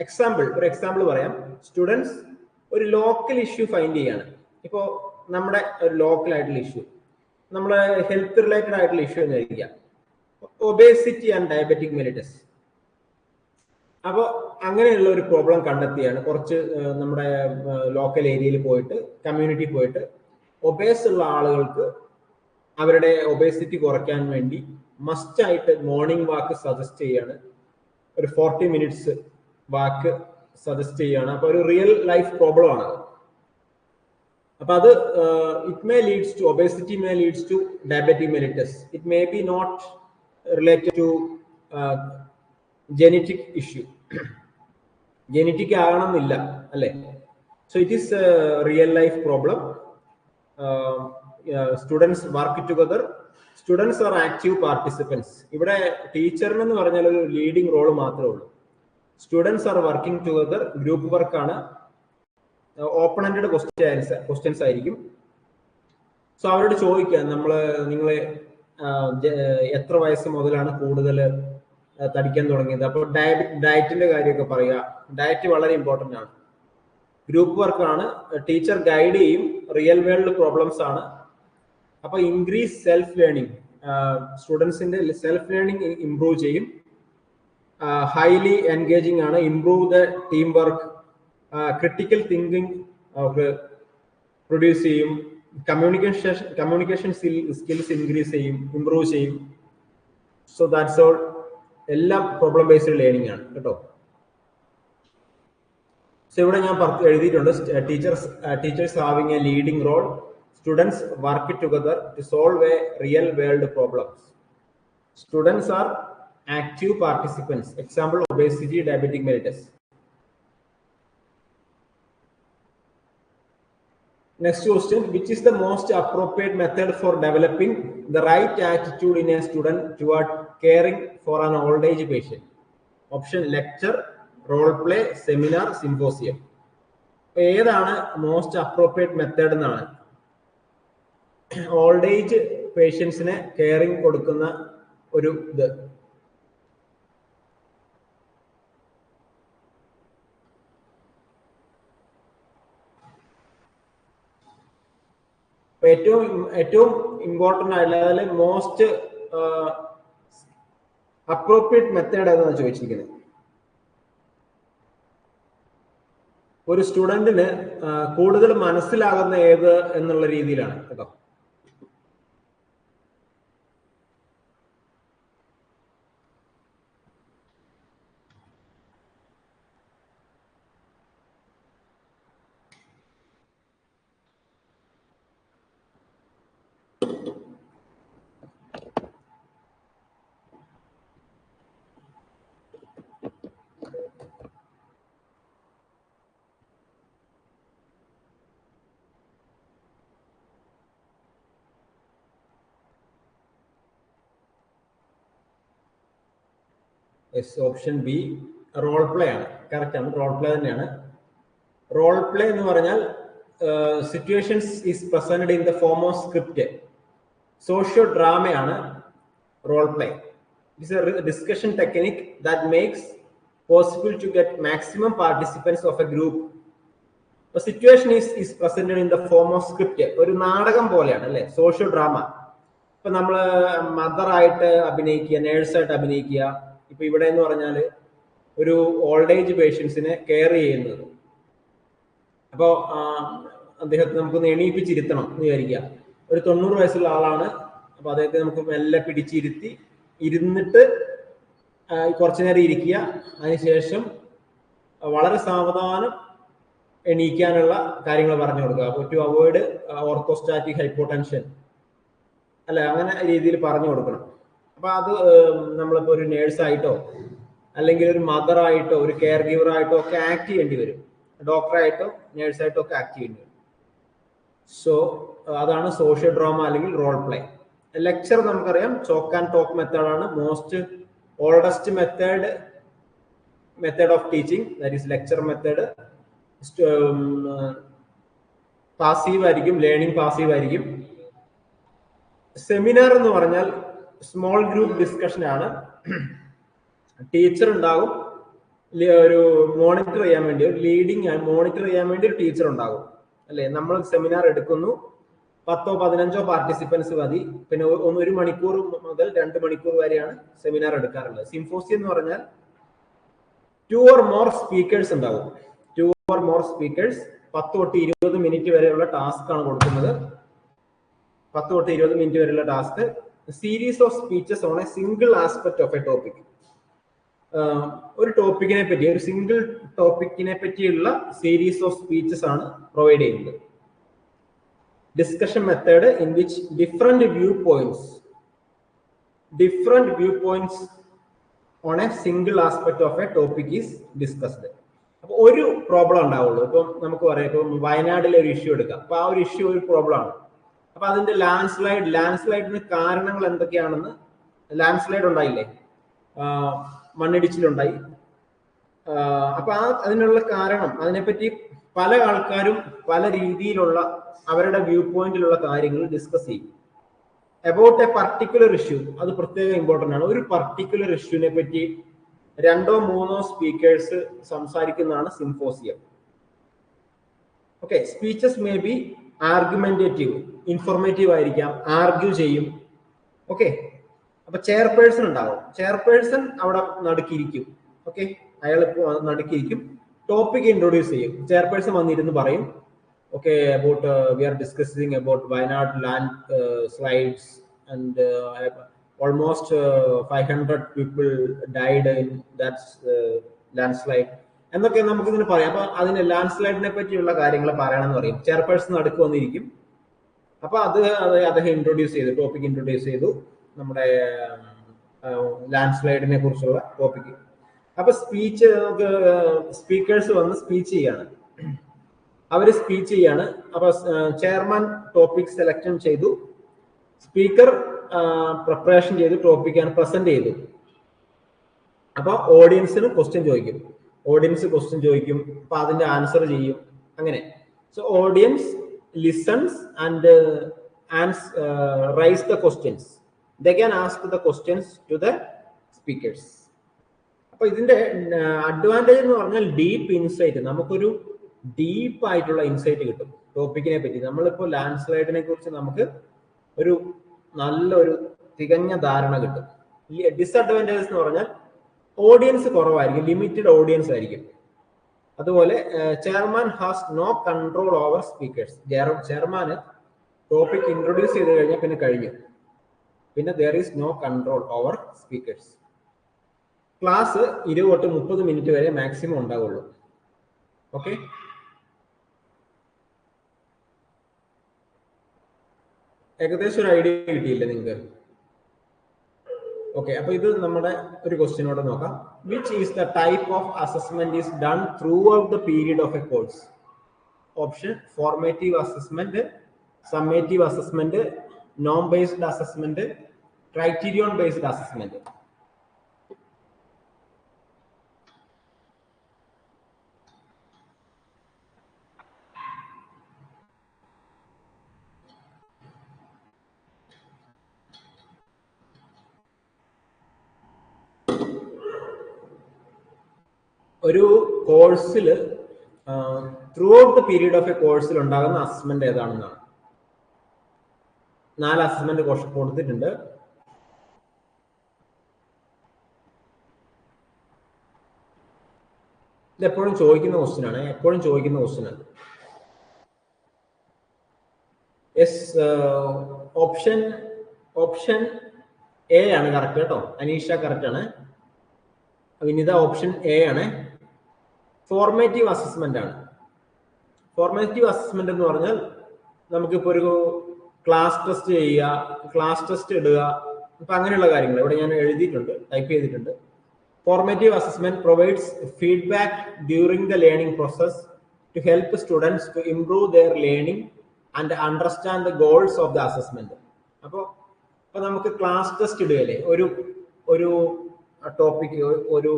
example. ഒരു എക്സാമ്പിൾ പറയാം. സ്റ്റുഡൻസ് ഒരു ലോക്കൽ ഇഷ്യൂ ഫൈൻഡ് ചെയ്യാണ്. ഇപ്പോൾ നമ്മുടെ ഒരു ലോക്കൽ ആയിട്ടുള്ള ഇഷ്യൂ, നമ്മുടെ ഹെൽത്ത് റിലേറ്റഡ് ആയിട്ടുള്ള ഇഷ്യൂ എന്ന് വിചാരിക്കുക, ഒബേസിറ്റി ആൻഡ് ഡയബറ്റിക് മെലിറ്റസ്. അപ്പോൾ അങ്ങനെയുള്ള ഒരു പ്രോബ്ലം കണ്ടെത്തിയാണ്. കുറച്ച് നമ്മുടെ ലോക്കൽ ഏരിയയിൽ പോയിട്ട്, കമ്മ്യൂണിറ്റി പോയിട്ട്, ഒബേസ് ഉള്ള ആളുകൾക്ക് അവരുടെ ഒബേസിറ്റി കുറയ്ക്കാൻ വേണ്ടി മസ്റ്റ് ആയിട്ട് മോർണിംഗ് വാക്ക് സജസ്റ്റ് ചെയ്യാണ്. ഒരു 40 minutes വാക്ക് സജസ്റ്റ് ചെയ്യുകയാണ്. അപ്പൊ ഒരു റിയൽ ലൈഫ് പ്രോബ്ലം ആണ്. അപ്പൊ അത് it may leads to obesity, may leads to diabetic mellitus. It may be not related to genetic issue. Genetic ആകണമെന്നില്ല അല്ലെ. So it is a real life problem. Students work together. Students are active participants. ഇവിടെ ടീച്ചറിനെന്ന് പറഞ്ഞാൽ ഒരു ലീഡിംഗ് റോൾ മാത്രമേ ഉള്ളൂ. Students are working together. Group വർക്കാണ്. ഓപ്പൺ എൻഡഡ് ക്വസ്റ്റ്യൻസ് ആയിരിക്കും. സോ അവരോട് ചോദിക്കുക, നിങ്ങളെ എത്ര വയസ്സ് മുതലാണ് കൂടുതൽ തടിക്കാൻ തുടങ്ങിയത്? അപ്പോൾ ഡയറ്റിന്റെ കാര്യമൊക്കെ പറയുക. ഡയറ്റ് വളരെ ഇമ്പോർട്ടൻ്റ് ആണ്. ഗ്രൂപ്പ് വർക്കാണ്. ടീച്ചർ ഗൈഡ് ചെയ്യും. റിയൽ വേൾഡ് പ്രോബ്ലംസ് ആണ്. അപ്പൊ ഇൻക്രീസ് സെൽഫ് ലേണിംഗ്. സ്റ്റുഡൻസിന്റെ സെൽഫ് ലേണിംഗ് ഇംപ്രൂവ് ചെയ്യും. ഹൈലി എൻഗേജിങ് ആണ്. Improve the team work. Critical thinking produce ചെയ്യും. കമ്മ്യൂണിക്കേഷൻ സ്കിൽസ് ഇൻക്രീസ് ചെയ്യും, ഇംപ്രൂവ് ചെയ്യും. So that's all. എല്ലാം പ്രോബ്ലം ബേസ്ഡ് ലേണിംഗ് ആണ് കേട്ടോ. സോ ഇവിടെ ഞാൻ എഴുതിയിട്ടുണ്ട്, teachers having a leading role. Students work together to solve a real world problems. Students are active participants. Example obesity, diabetic mellitus. Next question, which is the most appropriate method for developing the right attitude in a student toward caring for an old age patient? Option lecture, role play, seminar, symposium. ഏതാണ് മോസ്റ്റ് അപ്രോപ്രിയേറ്റ് മെത്തേഡ് എന്നാണ്. ഓൾഡ് ഏജ് പേഷ്യൻസിനെ കെയറിങ് കൊടുക്കുന്ന ഒരു ഇത്. ഏറ്റവും ഇമ്പോർട്ടൻ്റ് ആയിട്ടുള്ള, അതിൽ മോസ്റ്റ് അപ്രോപ്രിയേറ്റ് മെത്തേഡ് ഏതാണ് ചോദിച്ചിരിക്കുന്നത്. ഒരു സ്റ്റുഡന്റിന് കൂടുതൽ മനസ്സിലാകുന്ന ഏത് എന്നുള്ള രീതിയിലാണ് കേട്ടോ. ഓപ്ഷൻ ബി റോൾ പ്ലേ ആണ്. കറക്റ്റ് ആണ്, റോൾ പ്ലേ തന്നെയാണ്. റോൾ പ്ലേ എന്ന് പറഞ്ഞാൽ situations is presented in the form of script. Socio ഡ്രാമയാണ് role play. It's a discussion technique that makes possible to get maximum participants of a group. Situation is presented in the form of script. ഒരു നാടകം പോലെയാണ് അല്ലെ സോഷ്യോ ഡ്രാമ. ഇപ്പൊ നമ്മള് മദറായിട്ട് അഭിനയിക്കുക, നേഴ്സായിട്ട് അഭിനയിക്കുക. ഇപ്പൊ ഇവിടെ എന്ന് പറഞ്ഞാൽ ഒരു ഓൾഡ് ഏജ് പേഷ്യൻസിനെ കെയർ ചെയ്യുന്നത്. അപ്പോൾ അദ്ദേഹത്തെ നമുക്കൊന്ന് എണീപ്പിച്ചിരുത്തണം എന്ന് വിചാരിക്കുക. ഒരു 90 വയസ്സുള്ള ആളാണ്. അപ്പൊ അദ്ദേഹത്തെ നമുക്ക് മെല്ലെ ഇരുന്നിട്ട് കുറച്ചു നേരം ഇരിക്കുക. അതിനുശേഷം വളരെ സാവധാനം എണീക്കാനുള്ള കാര്യങ്ങൾ പറഞ്ഞു കൊടുക്കുക. അപ്പോൾ ടു അവോയ്ഡ് ഓർത്തോസ്റ്റാറ്റിക് ഹൈപ്പോടെൻഷൻ അല്ലെ, അങ്ങനെ രീതിയിൽ പറഞ്ഞു കൊടുക്കണം. അപ്പൊ അത് നമ്മളിപ്പോ ഒരു നേഴ്സായിട്ടോ അല്ലെങ്കിൽ ഒരു മദറായിട്ടോ ഒരു കെയർ ഗീവറായിട്ടോ ഒക്കെ ആക്ട് ചെയ്യേണ്ടി വരും. ഡോക്ടറായിട്ടോ നേഴ്സായിട്ടോ ഒക്കെ ആക്ട് ചെയ്യേണ്ടി വരും. സോ അതാണ് സോഷ്യൽ ഡ്രാമ അല്ലെങ്കിൽ റോൾ പ്ലേ. ലെക്ചർ നമുക്കറിയാം ചോക്ക് ആൻഡ് ടോക്ക് മെത്തേഡാണ് most oldest method of teaching. That is lecture method. Passive ആയിരിക്കും, ലേണിംഗ് പാസീവ് ആയിരിക്കും. സെമിനാർ എന്ന് പറഞ്ഞാൽ സ്മോൾ ഗ്രൂപ്പ് ഡിസ്കഷൻ ആണ്. ടീച്ചർ ഉണ്ടാകും, ഒരു മോണിറ്റർ ചെയ്യാൻ വേണ്ടി, ഒരു ലീഡിങ് മോണിറ്റർ ചെയ്യാൻ വേണ്ടി ഒരു ടീച്ചർ ഉണ്ടാകും അല്ലെ. നമ്മൾ സെമിനാർ എടുക്കുന്നു, 10-15 പാർട്ടിസിപ്പൻസ് മതി. പിന്നെ 1 മണിക്കൂർ മുതൽ 2 മണിക്കൂർ വരെയാണ് സെമിനാർ എടുക്കാറുള്ളത്. സിംഫോസിയം എന്ന് പറഞ്ഞാൽ 2 or more സ്പീക്കേഴ്സ് ഉണ്ടാവും. 2 or more സ്പീക്കേഴ്സ്. 10 തൊട്ട് 20 മിനിറ്റ് വരെയുള്ള ടാസ്ക് ആണ് കൊടുക്കുന്നത്. 10 തൊട്ട് 20 മിനിറ്റ് വരെയുള്ള task. Series of speeches on A single aspect of A topic. ഒരു ടോപ്പിക്കിനെ പറ്റി, ഒരു സിംഗിൾ ടോപ്പിക്കിനെ പറ്റിയുള്ള സീരീസ് ഓഫ് സ്പീച്ചസ് ആണ് പ്രൊവൈഡ് ചെയ്യുന്നത്. Discussion method in which different view points on A single aspect of A topic is discussed. അപ്പൊ ഒരു പ്രോബ്ലം ഉണ്ടാവുള്ളൂ. ഇപ്പം നമുക്ക് പറയാം, ഇപ്പം വയനാട്ടിലെ ഒരു ഇഷ്യൂ എടുക്കാം. അപ്പൊ ആ ഒരു ഇഷ്യൂ ഒരു പ്രോബ്ലം ആണ്. അപ്പൊ അതിന്റെ ലാൻഡ് സ്ലൈഡിന് കാരണങ്ങൾ എന്തൊക്കെയാണെന്ന്, ലാൻഡ് സ്ലൈഡ് ഉണ്ടായില്ലേ, മണ്ണിടിച്ചിലുണ്ടായി. അപ്പൊ അതിനുള്ള കാരണം, അതിനെപ്പറ്റി പല ആൾക്കാരും പല രീതിയിലുള്ള അവരുടെ വ്യൂ പോയിന്റിലുള്ള കാര്യങ്ങൾ ഡിസ്കസ് ചെയ്യും. അബൌട്ട് എ പർട്ടിക്കുലർ ഇഷ്യൂ, അത് പ്രത്യേകം ഇമ്പോർട്ടൻ്റ് ആണ്. ഒരു പർട്ടിക്കുലർ ഇഷ്യൂവിനെ പറ്റി 2-3 സ്പീക്കേഴ്സ് സംസാരിക്കുന്നതാണ് symposium. Okay, speeches may be argumentative, informative ആയിരിക്കാം, ആർഗ്യൂ ചെയ്യും. ഓക്കെ, അപ്പൊ ചെയർപേഴ്സൺ ഉണ്ടാവും. ചെയർപേഴ്സൺ അവിടെ നടുക്കിയിരിക്കും. ഓക്കെ, അയാൾ ഇപ്പോൾ നടുക്കിയിരിക്കും, ടോപ്പിക് ഇൻട്രൊഡ്യൂസ് ചെയ്യും. ചെയർപേഴ്സൺ വന്നിരുന്ന് പറയും, okay, about we are discussing about Wayanad landslides and almost 500 people died in that landslide എന്നൊക്കെ നമുക്ക് ഇതിന് പറയാം. അപ്പൊ അതിന് ലാൻഡ് സ്ലൈഡിനെ പറ്റിയുള്ള കാര്യങ്ങൾ പറയണമെന്ന് പറയും. ചെയർപേഴ്സൺ നടുക്ക് വന്നിരിക്കും. അപ്പൊ അദ്ദേഹം ഇൻട്രൊഡ്യൂസ് ചെയ്തു, ടോപ്പിക് ഇൻട്രൊഡ്യൂസ് ചെയ്തു, നമ്മുടെ ലാൻഡ് സ്ലൈഡിനെ കുറിച്ചുള്ള ടോപ്പിക്. അപ്പൊ സ്പീച്ച്, നമുക്ക് സ്പീക്കേഴ്സ് വന്ന് സ്പീച്ച് ചെയ്യാണ്. അവര് സ്പീച്ച് ചെയ്യാണ്. അപ്പൊ ചെയർമാൻ ടോപ്പിക് സെലക്ഷൻ ചെയ്തു, സ്പീക്കർ പ്രിപ്പറേഷൻ ചെയ്ത് ടോപ്പിക് പ്രസന്റ് ചെയ്തു. അപ്പൊ ഓഡിയൻസിന് ക്വസ്റ്റ്യൻ ചോദിക്കും. അപ്പൊ അതിന്റെ ആൻസർ ചെയ്യും. അങ്ങനെ so audience listens and rise the questions. They can ask the questions to the speakers. അപ്പൊ ഇതിന്റെ അഡ്വാൻറ്റേജ് എന്ന് പറഞ്ഞാൽ ഡീപ്പ് ഇൻസൈറ്റ്, നമുക്കൊരു ഡീപ്പ് ആയിട്ടുള്ള ഇൻസൈറ്റ് കിട്ടും ടോപ്പിക്കിനെ പറ്റി. നമ്മളിപ്പോ ലാൻഡ് സ്ലൈഡിനെ കുറിച്ച് നമുക്ക് ഒരു നല്ലൊരു തികഞ്ഞ ധാരണ കിട്ടും. ഡിസ്അഡ്വാൻറ്റേജസ് എന്ന് പറഞ്ഞാൽ ഓഡിയൻസ് കുറവായിരിക്കും, ലിമിറ്റഡ് ഓഡിയൻസ് ആയിരിക്കും. അതുപോലെ chairman has no control over speakers. ചെയർമാന് ടോപ്പിക് ഇൻട്രൊഡ്യൂസ് ചെയ്ത് കഴിഞ്ഞാൽ പിന്നെ കഴിഞ്ഞു, പിന്നെ there is no control over speakers. Class 20-30 minute വരെ മാക്സിമം ഉണ്ടാവുള്ളൂ. ഓക്കെ, ഏകദേശം ഒരു ഐഡിയ കിട്ടിയില്ലേ നിങ്ങൾക്ക്? ഓക്കെ, അപ്പൊ ഇത് നമ്മുടെ ഒരു ക്വസ്റ്റ്യനോടെ നോക്കാം. Which is the type of assessment is done throughout the period of a course? Option formative assessment, summative assessment, നോം based assessment, criterion based assessment. ഒരു കോഴ്സിൽ throughout the period of a കോഴ്സിൽ ഉണ്ടാകുന്ന അസസ്മെന്റ് ഏതാണെന്നാണ്. 4 അസസ്മെന്റ് കൊടുത്തിട്ടുണ്ട്. ഇത് എപ്പോഴും ചോദിക്കുന്ന ക്വസ്റ്റ്യൻ ആണ്. യെസ്, ഓപ്ഷൻ എ ആണ് കറക്റ്റ് കേട്ടോ. അനീഷ കറക്റ്റ് ആണ്. വിനിത ഓപ്ഷൻ എ ആണ്. ഫോർമേറ്റീവ് അസസ്മെന്റ് ആണ്. ഫോർമേറ്റീവ് അസസ്മെന്റ് എന്ന് പറഞ്ഞാൽ നമുക്കിപ്പോ ഒരു ക്ലാസ് ടെസ്റ്റ് ചെയ്യുക, ക്ലാസ് ടെസ്റ്റ് ഇടുക, അപ്പൊ അങ്ങനെയുള്ള കാര്യങ്ങൾ ഇവിടെ ഞാൻ എഴുതിയിട്ടുണ്ട്, ടൈപ്പ് ചെയ്തിട്ടുണ്ട്. Formative assessment provides feedback during the learning process to help students to improve their learning and understand the goals of the assessment. അപ്പോൾ നമുക്ക് ക്ലാസ് ടെസ്റ്റ് ഇടുകയല്ലേ, ഒരു ടോപ്പിക്, ഒരു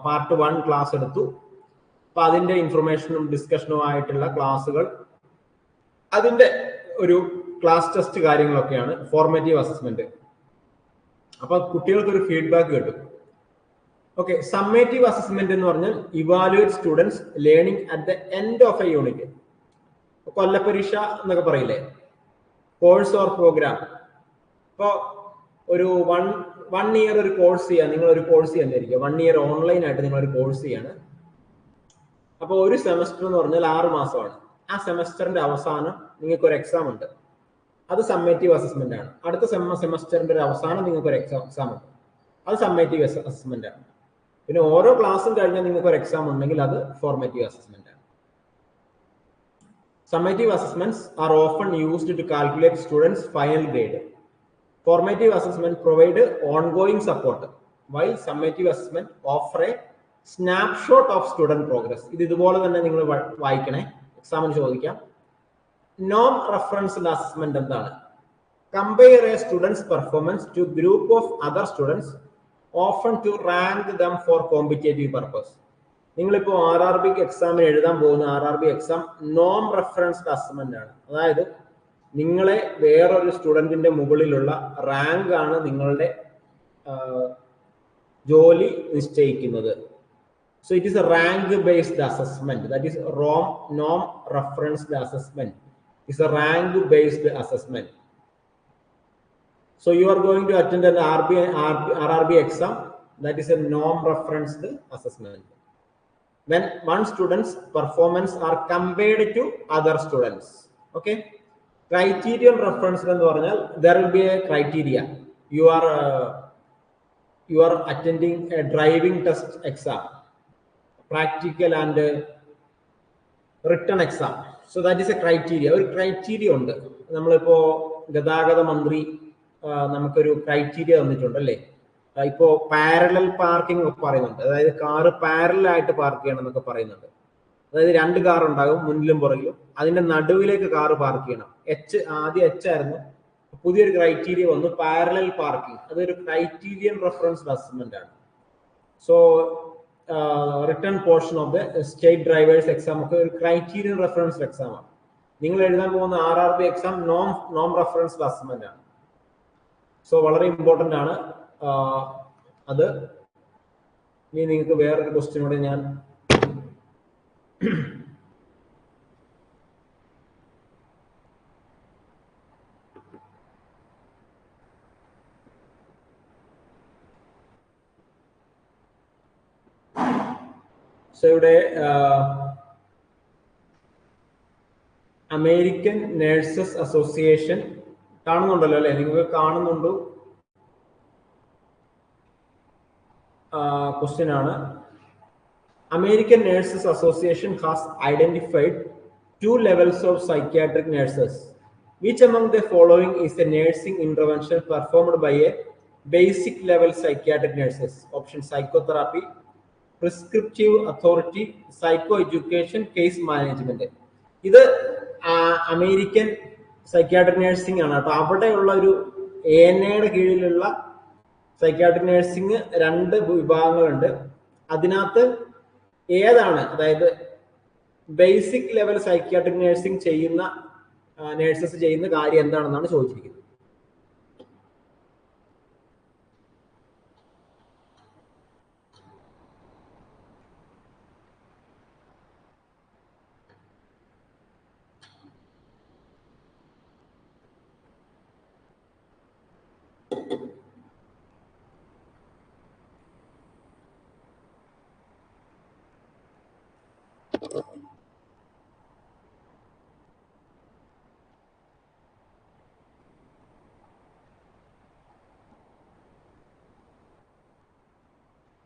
പാർട്ട് 1 ക്ലാസ് എടുത്തു. അപ്പൊ അതിന്റെ ഇൻഫർമേഷനും ഡിസ്കഷനും ആയിട്ടുള്ള ക്ലാസ്സുകൾ, അതിന്റെ ഒരു ക്ലാസ് ടെസ്റ്റ് കാര്യങ്ങളൊക്കെയാണ് ഫോർമേറ്റീവ് അസസ്മെന്റ്. അപ്പൊ കുട്ടികൾക്ക് ഒരു ഫീഡ്ബാക്ക് കിട്ടും. ഓക്കെ, സമ്മേറ്റീവ് അസസ്മെന്റ് എന്ന് പറഞ്ഞാൽ evaluate students learning at the end of a unit. കൊല്ലപരീക്ഷ എന്നൊക്കെ പറയില്ലേ, കോഴ്സ് ഓർ പ്രോഗ്രാം. ഇപ്പൊ ഒരു വൺ ഇയർ ഒരു കോഴ്സ് ചെയ്യാൻ, നിങ്ങൾ ഒരു കോഴ്സ് ചെയ്യാന്നിരിക്കുക, 1 ഇയർ ഓൺലൈൻ ആയിട്ട് നിങ്ങൾ ഒരു കോഴ്സ് ചെയ്യാണ്. അപ്പോൾ ഒരു സെമസ്റ്റർ എന്ന് പറഞ്ഞാൽ 6 മാസമാണ്. ആ സെമസ്റ്ററിന്റെ അവസാനം നിങ്ങൾക്ക് ഒരു എക്സാം ഉണ്ട്, അത് സമ്മേറ്റീവ് അസസ്മെന്റ് ആണ്. അടുത്ത സെമസ്റ്ററിന്റെ ഒരു അവസാനം നിങ്ങൾക്ക് ഒരു എക്സാം ഉണ്ട്, അത് സമ്മേറ്റീവ് അസസ്മെന്റ് ആണ്. പിന്നെ ഓരോ ക്ലാസ്സും കഴിഞ്ഞാൽ നിങ്ങൾക്ക് ഒരു എക്സാം ഉണ്ടെങ്കിൽ അത് ഫോർമേറ്റീവ് അസസ്മെന്റ് ആണ്. Summative assessments are often used to calculate students' final grade. Formative assessment provide ongoing support, while summative assessment offer a snapshot of student progress. ഇത് ഇതുപോലെ തന്നെ നിങ്ങൾ വായിക്കണേ, എക്സാമിന് ചോദിക്കാം. നോം റെഫറൻസ്ഡ് അസസ്മെന്റ് എന്താണ്? Compare a student's performance to group of other students, often to rank them for competitive purpose. നിങ്ങളിപ്പോൾ RRB എക്സാമിന് എഴുതാൻ പോകുന്ന RRB എക്സാം നോം റെഫറൻസ്ഡ് അസസ്മെന്റ് ആണ്. അതായത് നിങ്ങളെ വേറൊരു സ്റ്റുഡന്റിന്റെ മുകളിലുള്ള റാങ്ക് ആണ് നിങ്ങളുടെ ജോലി നിശ്ചയിക്കുന്നത്. So it is a rank based assessment. That is നോം referenced assessment is a rank based assessment. So you are going to attend an RRB exam, that is a norm referenced assessment. When one student's performance are compared to other students. Okay. Criterion reference എന്ന് പറഞ്ഞാൽ there will be a criteria. You are attending a driving test exam, practical and written exam. So that is a criteria. ഒരു criteria ഉണ്ട്. നമ്മളിപ്പോ ഗതാഗത മന്ത്രി നമുക്കൊരു ക്രൈറ്റീരിയ തന്നിട്ടുണ്ട് അല്ലേ? ഇപ്പോ പാരലൽ പാർക്കിംഗ് ഒക്കെ പറയുന്നുണ്ട്. അതായത് കാറ് പാരലൽ ആയിട്ട് പാർക്ക് ചെയ്യണം എന്നൊക്കെ പറയുന്നുണ്ട്. അതായത് 2 കാർ ഉണ്ടാകും മുന്നിലും പുറകിലും, അതിന്റെ നടുവിലേക്ക് കാറ് പാർക്ക് ചെയ്യണം. ആദ്യം H ആയിരുന്നു, പുതിയൊരു ക്രൈറ്റീരിയ വന്നു പാരലൽ പാർക്കിംഗ്. അതൊരു ക്രൈറ്റീരിയൻ റെഫറൻസ്ഡ് അസസ്മെന്റ് ആണ്. So return portion of the state drivers exam ഒക്കെ ഒരു ക്രൈറ്റീരിയൻ റെഫറൻസ്ഡ് എക്സാം ആണ്. നിങ്ങൾ എഴുതാൻ പോകുന്ന RRB എക്സാം നോം റെഫറൻസ്ഡ് അസസ്മെന്റ് ആണ്. സോ വളരെ ഇമ്പോർട്ടൻ്റ് ആണ് അത്. ഇനി നിങ്ങൾക്ക് വേറൊരു ക്വസ്റ്റ്യൻ കൂടെ ഞാൻ ഇവിടെ അമേരിക്കൻ നഴ്സസ് അസോസിയേഷൻ കാണുന്നുണ്ടല്ലോ അല്ലെ? നിങ്ങൾക്ക് കാണുന്നുണ്ടോ? ക്വസ്റ്റ്യൻ ആണ്. American nurses association has identified 2 levels of psychiatric nurses. Which among the following is a nursing intervention performed by a basic level psychiatric nurses? Option: psychotherapy, prescriptive authority, psychoeducation, case management. ഇത് അമേരിക്കൻ സൈക്യാട്രിക് നഴ്സിംഗ് ആണ് കേട്ടോ. അവിടെയുള്ള ഒരു ANAയുടെ കീഴിലുള്ള സൈക്യാട്രിക് നഴ്സിംഗ് 2 വിഭാഗങ്ങളുണ്ട്. അതിനകത്ത് ഏതാണ്, അതായത് ബേസിക് ലെവൽ സൈക്യാട്രിക് നഴ്സിംഗ് ചെയ്യുന്ന നഴ്സസ് ചെയ്യുന്ന കാര്യം എന്താണെന്നാണ് ചോദിച്ചിരിക്കുന്നത്.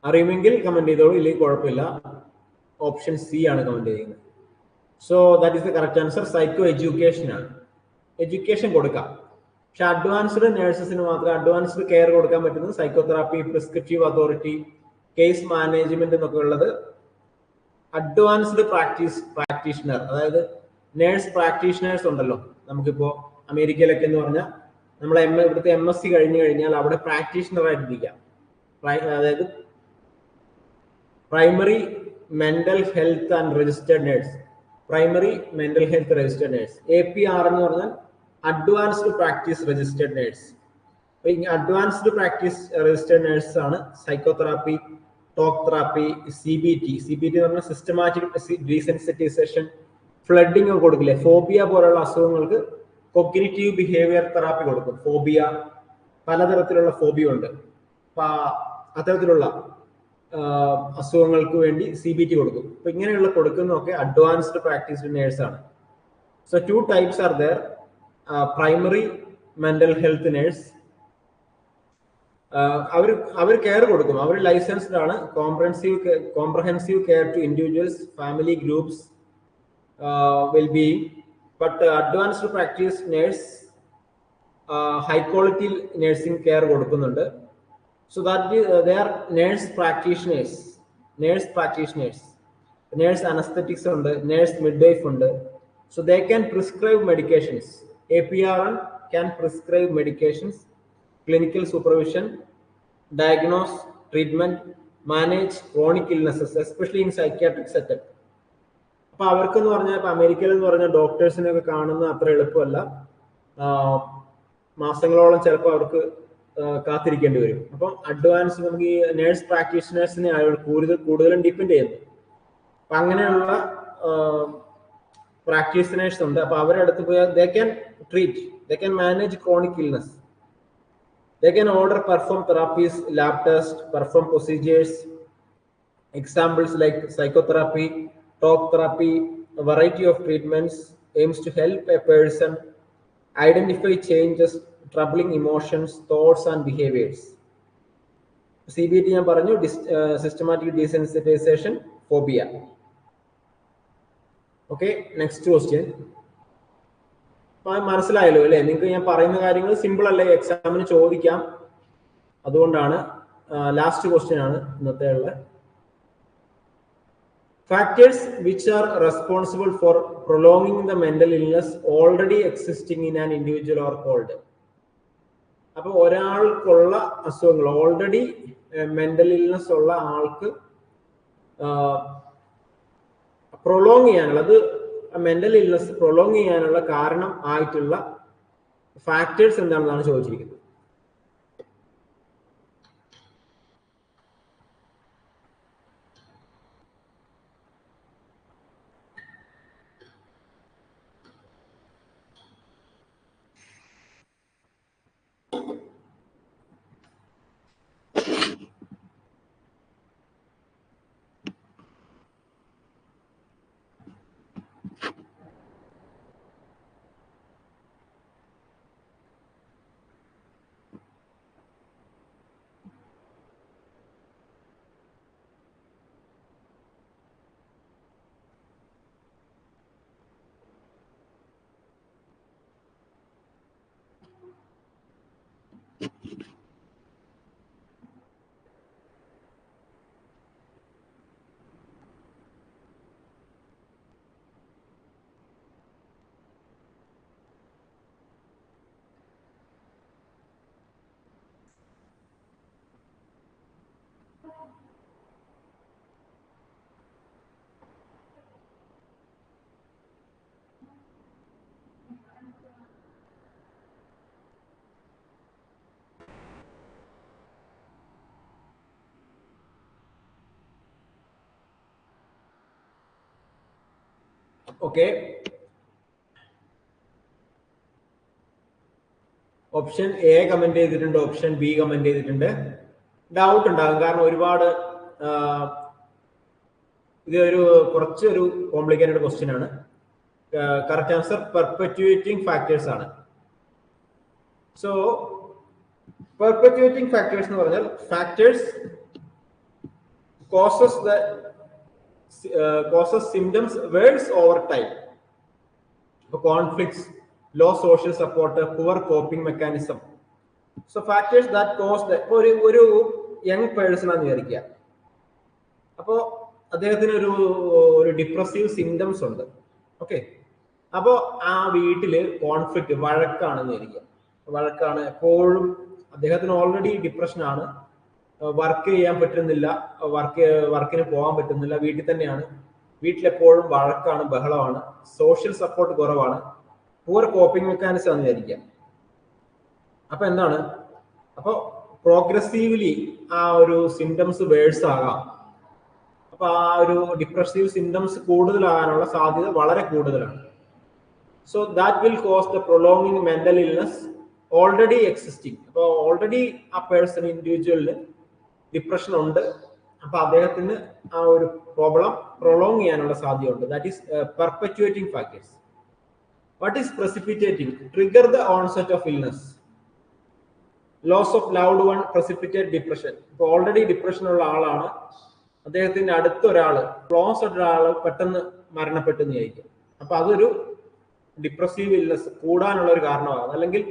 അറിയുമെങ്കിൽ കമന്റ് ചെയ്തോളൂ, ഇല്ലെങ്കിൽ കുഴപ്പമില്ല. ഓപ്ഷൻ സി ആണ് കമന്റ് ചെയ്യുന്നത്. So that is the correct answer. Psycho education ആണ്. എഡ്യൂക്കേഷൻ കൊടുക്കാം, പക്ഷെ അഡ്വാൻസ്ഡ് നഴ്സസിന് മാത്രം അഡ്വാൻസ്ഡ് കെയർ കൊടുക്കാൻ പറ്റുന്നത് psychotherapy, prescriptive authority, case management എന്നൊക്കെ ഉള്ളത് അഡ്വാൻസ്ഡ് പ്രാക്ടീഷണർ, അതായത് നേഴ്സ് പ്രാക്ടീഷണേഴ്സ് ഉണ്ടല്ലോ. നമുക്കിപ്പോ അമേരിക്കയിലൊക്കെ എന്ന് പറഞ്ഞാൽ നമ്മളെ ഇവിടുത്തെ MSc കഴിഞ്ഞു കഴിഞ്ഞാൽ അവിടെ പ്രാക്ടീഷണർ ആയിട്ടിരിക്കാം. അതായത് primary mental health and registered nurse, primary mental health registered nurse. APR എന്ന് പറഞ്ഞാൽ advanced practice registered nurse. Advanced practice registered nurse ആണ് സൈക്കോതെറാപ്പി, ടോക്ക് തെറാപ്പി, CBT എന്ന് പറഞ്ഞാൽ സിസ്റ്റമാറ്റിക് ഡീസെൻസിറ്റൈസേഷൻ, ഫ്ലഡിങ് ഒക്കെ കൊടുക്കില്ലേ, ഫോബിയ പോലുള്ള അസുഖങ്ങൾക്ക് കോഗ്നിറ്റീവ് ബിഹേവിയർ തെറാപ്പി കൊടുക്കും. ഫോബിയ, പലതരത്തിലുള്ള ഫോബിയ ഉണ്ട്. അത്തരത്തിലുള്ള അസുഖങ്ങൾക്ക് വേണ്ടി CBT കൊടുക്കും. അപ്പൊ ഇങ്ങനെയുള്ള കൊടുക്കുന്നതൊക്കെ അഡ്വാൻസ്ഡ് പ്രാക്ടീസ്ഡ് നേഴ്സ് ആണ്. So 2 types are there. Primary mental health nurse, അവർ കെയർ കൊടുക്കും. അവർ ലൈസൻസ്ഡ് ആണ്. Comprehensive care to individuals, family groups, wellbeing. But advanced practice nurse high quality nursing care കൊടുക്കുന്നുണ്ട്. So that they are nurse practitioners, nurse anaesthetics ഉണ്ട്, നേഴ്സ് മിഡ്വൈഫ് ഉണ്ട്. So they can prescribe medications. APRN can prescribe medications, clinical supervision, diagnose, treatment, manage chronic illnesses, especially in psychiatric setup. അപ്പോൾ അവർക്കെന്ന് പറഞ്ഞാൽ ഇപ്പം അമേരിക്കയിൽ എന്ന് പറഞ്ഞാൽ ഡോക്ടേഴ്സിനെയൊക്കെ കാണുന്ന അത്ര എളുപ്പമല്ല. മാസങ്ങളോളം ചിലപ്പോൾ അവർക്ക് കാത്തിരിക്കേണ്ടി വരും. അപ്പം അഡ്വാൻസ് നമുക്ക് ഈ നേഴ്സ് പ്രാക്ടീഷണേഴ്സിനെ കൂടുതലും ഡിപ്പെൻഡ് ചെയ്യുന്നു. അപ്പം അങ്ങനെയുള്ള പ്രാക്ടീഷണേഴ്സ് ഉണ്ട്. അപ്പോൾ അവരുടെ അടുത്ത് പോയാൽ they can treat, they can manage chronic illness, they can order, perform therapies, lab tests, perform procedures. Examples like psychotherapy, talk therapy, a variety of treatments aims to help a person identify changes, troubling emotions, thoughts and behaviors. CBT ഞാൻ പറഞ്ഞു, systematic desensitization, phobia. Okay, next question. മനസ്സിലായല്ലോ അല്ലേ? നിങ്ങൾക്ക് ഞാൻ പറയുന്ന കാര്യങ്ങൾ സിമ്പിൾ അല്ലേ, എക്സാമിന് ചോദിക്കാം. അതുകൊണ്ടാണ് ലാസ്റ്റ് ക്വസ്റ്റ്യൻ ആണ് ഇന്നത്തെ ഉള്ള. Factors which are responsible for prolonging the mental illness already existing in an individual or called. അപ്പൊ ഒരാൾക്കുള്ള അസുഖങ്ങൾ, ഓൾറെഡി മെന്റൽ ഇൽനെസ് ഉള്ള ആൾക്ക് പ്രൊലോങ് ചെയ്യാനുള്ള, അത് മെന്റൽ ഇൽനെസ് പ്രൊലോങ് ചെയ്യാനുള്ള കാരണം ആയിട്ടുള്ള ഫാക്ടേഴ്സ് എന്താണെന്നാണ് ചോദിച്ചിരിക്കുന്നത്. ഓക്കെ, ഓപ്ഷൻ എ കമന്റ് ചെയ്തിട്ടുണ്ട്, ഓപ്ഷൻ ബി കമന്റ് ചെയ്തിട്ടുണ്ട്. ഡൗട്ട് ഉണ്ടാകും, കാരണം ഒരുപാട് ഇതൊരു കുറച്ചൊരു കോംപ്ലിക്കേറ്റഡ് ക്വസ്റ്റ്യൻ ആണ്. കറക്റ്റ് ആൻസർ പെർപെറ്റുവേറ്റിംഗ് ഫാക്ടേഴ്സ് ആണ്. സോ പെർപെറ്റുവേറ്റിംഗ് ഫാക്ടേഴ്സ് എന്ന് പറഞ്ഞാൽ factors causes symptoms worse over time. Conflicts, low social support, poor coping mechanism. So factors that cause the ഒരു യങ് പേഴ്സൺ ആണെന്ന് വിചാരിക്കുക. അപ്പോൾ അദ്ദേഹത്തിന് ഒരു ഡിപ്രസീവ് സിംറ്റംസ് ഉണ്ട്. ഓക്കെ, അപ്പോൾ ആ വീട്ടില് കോൺഫ്ലിക്റ്റ്, വഴക്കാണെന്ന് വിചാരിക്കുക. വഴക്കാണ് എപ്പോഴും, അദ്ദേഹത്തിന് ഓൾറെഡി ഡിപ്രഷൻ ആണ്, വർക്ക് ചെയ്യാൻ പറ്റുന്നില്ല, വർക്കിന് പോകാൻ പറ്റുന്നില്ല, വീട്ടിൽ തന്നെയാണ്, വീട്ടിലെപ്പോഴും വഴക്കാണ്, ബഹളമാണ്, സോഷ്യൽ സപ്പോർട്ട് കുറവാണ്, പൂർ കോപ്പിംഗ് മെക്കാനിസം ആണെന്ന് വിചാരിക്കാം. അപ്പൊ എന്താണ്, അപ്പൊ പ്രോഗ്രസീവ്ലി ആ ഒരു സിംറ്റംസ് വേഴ്സ് ആകാം. അപ്പൊ ആ ഒരു ഡിപ്രസീവ് സിംറ്റംസ് കൂടുതലാകാനുള്ള സാധ്യത വളരെ കൂടുതലാണ്. So that will cause the prolonging mental illness already existing. അപ്പോൾ ഓൾറെഡി ആ പേഴ്സൺ, ഇൻഡിവിജ്വലിന് ഡിപ്രഷൻ ഉണ്ട്. അപ്പൊ അദ്ദേഹത്തിന് ആ ഒരു പ്രോബ്ലം പ്രൊലോങ് ചെയ്യാനുള്ള സാധ്യതയുണ്ട്. That is perpetuating factors. What is precipitating? Trigger the onset of illness. Loss of loved one precipitate depression. ഇപ്പൊ ഓൾറെഡി ഡിപ്രഷൻ ഉള്ള ആളാണ്, അദ്ദേഹത്തിന്റെ അടുത്ത ഒരാള് ക്ലോസ് ഒരാള് പെട്ടെന്ന് മരണപ്പെട്ടു വിചാരിക്കും. അപ്പൊ അതൊരു ഡിപ്രസീവ് ഇൽനെസ് കൂടാനുള്ള ഒരു കാരണമാകും, അല്ലെങ്കിൽ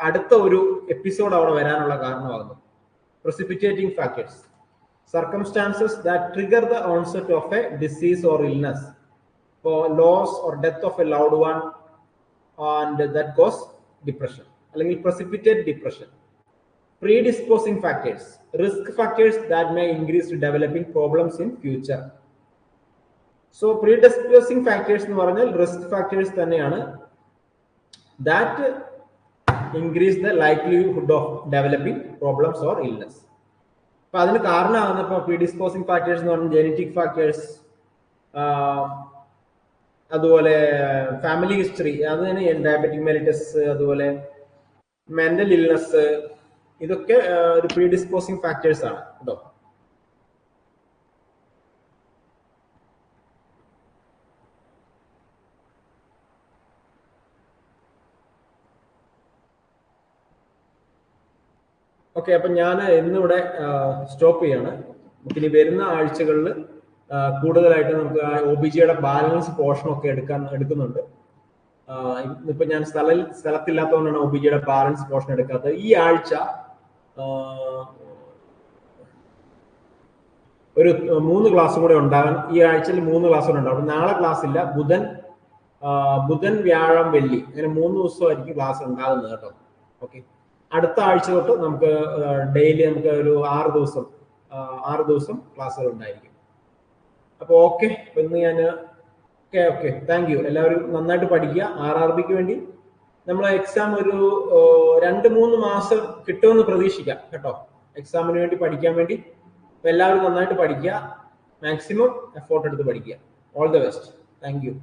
അടുത്ത ഒരു എപ്പിസോഡ് അവിടെ വരാനുള്ള കാരണമാകുന്നു. Precipitating factors, circumstances that trigger the onset of a disease or illness, for loss or death of a loved one, and that cause depression, അല്ലെങ്കിൽ precipitate depression. Predisposing factors, risk factors that may increase to developing problems in future. So predisposing factors എന്ന് പറഞ്ഞാൽ risk factors തന്നെയാണ്, that increase the likelihood of developing problems or illness. അപ്പൊ അതിന് കാരണമാകുന്ന ഇപ്പൊ പ്രീഡിസ്പോസിംഗ് ഫാക്ടേഴ്സ് എന്ന് പറഞ്ഞാൽ ജെനറ്റിക് ഫാക്ടേഴ്സ്, അതുപോലെ ഫാമിലി ഹിസ്റ്ററി, അത് തന്നെ ഡയബറ്റിക് മെലിറ്റസ്, അതുപോലെ മെന്റൽ ഇൽനെസ്, ഇതൊക്കെ ഒരു പ്രീഡിസ്പോസിംഗ് ഫാക്ടേഴ്സ് ആണ് കേട്ടോ. ഓക്കെ, അപ്പൊ ഞാൻ ഇന്നിവിടെ സ്റ്റോപ്പ് ചെയ്യാണ്. ഇനി വരുന്ന ആഴ്ചകളിൽ കൂടുതലായിട്ട് നമുക്ക് OBGയുടെ ബാലൻസ് പോർഷൻ ഒക്കെ എടുക്കുന്നുണ്ട്. ഇപ്പൊ ഞാൻ സ്ഥലത്തില്ലാത്തതുകൊണ്ടാണ് OBGയുടെ ബാലൻസ് പോർഷൻ എടുക്കാത്തത്. ഈ ആഴ്ച ഒരു 3 ക്ലാസ് കൂടെ ഉണ്ടാകാൻ, ഈ ആഴ്ചയിൽ 3 ക്ലാസ് കൂടെ ഉണ്ടാവും. നാളെ ക്ലാസ് ഇല്ല, ബുധൻ വ്യാഴം വെള്ളി, അങ്ങനെ 3 ദിവസമായിരിക്കും ക്ലാസ് ഉണ്ടാകുന്നത് കേട്ടോ. ഓക്കെ, അടുത്ത ആഴ്ച തൊട്ട് നമുക്ക് ഡെയിലി നമുക്ക് ഒരു 6 ദിവസം ക്ലാസ്സുകൾ ഉണ്ടായിരിക്കും. അപ്പൊ ഓക്കെ, ഇന്ന് ഞാൻ ഓക്കെ താങ്ക് യു. എല്ലാവരും നന്നായിട്ട് പഠിക്കുക. RRBക്ക് വേണ്ടി നമ്മളെ എക്സാം ഒരു 2-3 മാസം കിട്ടുമെന്ന് പ്രതീക്ഷിക്കാം കേട്ടോ, എക്സാമിന് വേണ്ടി പഠിക്കാൻ വേണ്ടി. എല്ലാവരും നന്നായിട്ട് പഠിക്കുക, മാക്സിമം എഫോർട്ട് എടുത്ത് പഠിക്കുക. All the best. Thank you.